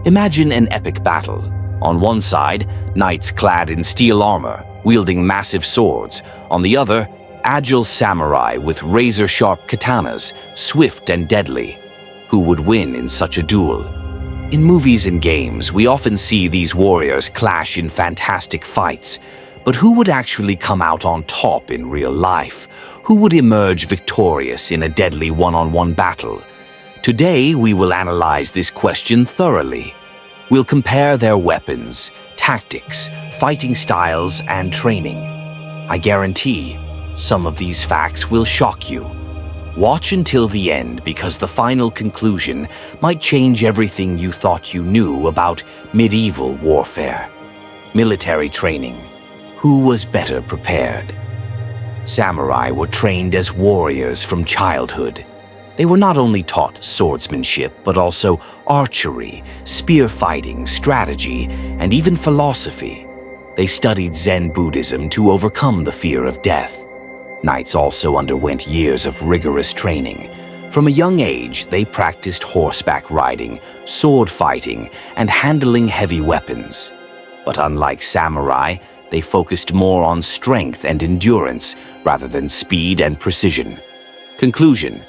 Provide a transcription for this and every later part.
Imagine an epic battle. On one side, knights clad in steel armor, wielding massive swords. On the other, agile samurai with razor-sharp katanas, swift and deadly. Who would win in such a duel? In movies and games, we often see these warriors clash in fantastic fights. But who would actually come out on top in real life? Who would emerge victorious in a deadly one-on-one battle? Today, we will analyze this question thoroughly. We'll compare their weapons, tactics, fighting styles, and training. I guarantee some of these facts will shock you. Watch until the end because the final conclusion might change everything you thought you knew about medieval warfare. Military training. Who was better prepared? Samurai were trained as warriors from childhood. They were not only taught swordsmanship, but also archery, spear fighting, strategy, and even philosophy. They studied Zen Buddhism to overcome the fear of death. Knights also underwent years of rigorous training. From a young age, they practiced horseback riding, sword fighting, and handling heavy weapons. But unlike samurai, they focused more on strength and endurance rather than speed and precision. Conclusion: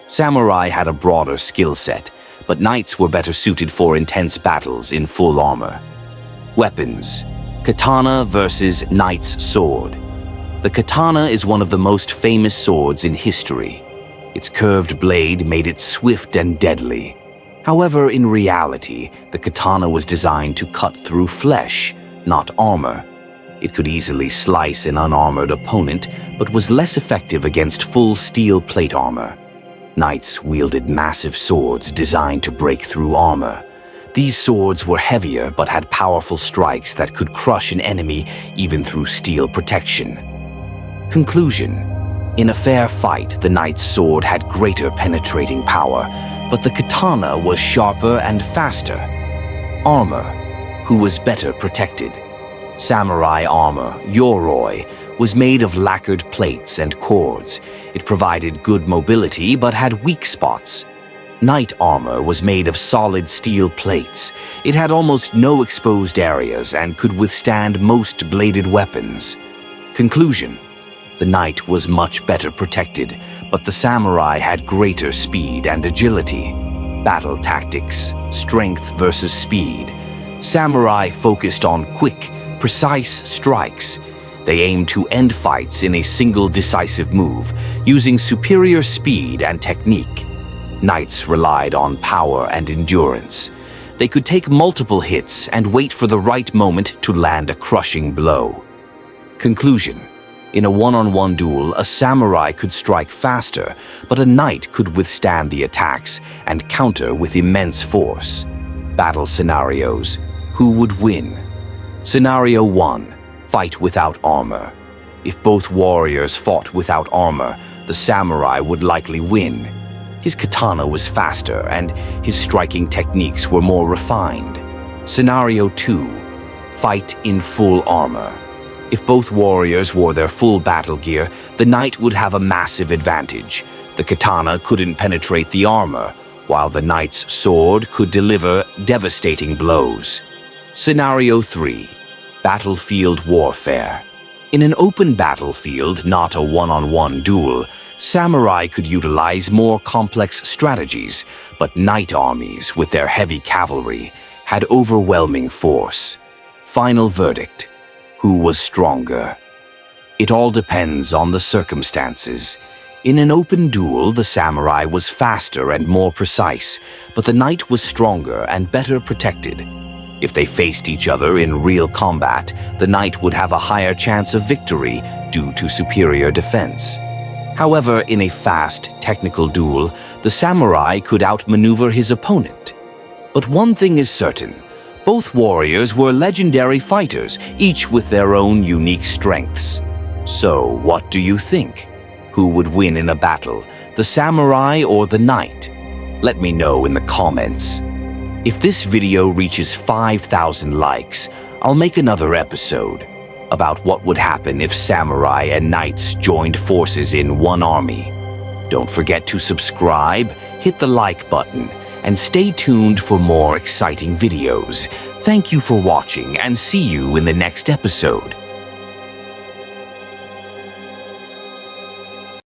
samurai had a broader skill set, but knights were better suited for intense battles in full armor. Weapons: katana versus knight's sword. The katana is one of the most famous swords in history. Its curved blade made it swift and deadly. However, in reality, the katana was designed to cut through flesh, not armor. It could easily slice an unarmored opponent, but was less effective against full steel plate armor. Knights wielded massive swords designed to break through armor. These swords were heavier but had powerful strikes that could crush an enemy even through steel protection. Conclusion: in a fair fight, the knight's sword had greater penetrating power, but the katana was sharper and faster. Armor: who was better protected? Samurai armor, yoroi, was made of lacquered plates and cords. It provided good mobility but had weak spots. Knight armor was made of solid steel plates. It had almost no exposed areas and could withstand most bladed weapons. Conclusion: the knight was much better protected, but the samurai had greater speed and agility. Battle tactics: strength versus speed. Samurai focused on quick, precise strikes. They aimed to end fights in a single decisive move, using superior speed and technique. Knights relied on power and endurance. They could take multiple hits and wait for the right moment to land a crushing blow. Conclusion: in a one-on-one duel, a samurai could strike faster, but a knight could withstand the attacks and counter with immense force. Battle scenarios: who would win? Scenario 1. Fight without armor. If both warriors fought without armor, the samurai would likely win. His katana was faster and his striking techniques were more refined. Scenario 2. Fight in full armor. If both warriors wore their full battle gear, the knight would have a massive advantage. The katana couldn't penetrate the armor, while the knight's sword could deliver devastating blows. Scenario 3. Battlefield warfare. In an open battlefield, not a one-on-one duel, samurai could utilize more complex strategies, but knight armies, with their heavy cavalry, had overwhelming force. Final verdict: who was stronger? It all depends on the circumstances. In an open duel, the samurai was faster and more precise, but the knight was stronger and better protected. If they faced each other in real combat, the knight would have a higher chance of victory due to superior defense. However, in a fast, technical duel, the samurai could outmaneuver his opponent. But one thing is certain: both warriors were legendary fighters, each with their own unique strengths. So, what do you think? Who would win in a battle, the samurai or the knight? Let me know in the comments. If this video reaches 5,000 likes, I'll make another episode about what would happen if samurai and knights joined forces in one army. Don't forget to subscribe, hit the like button, and stay tuned for more exciting videos. Thank you for watching and see you in the next episode.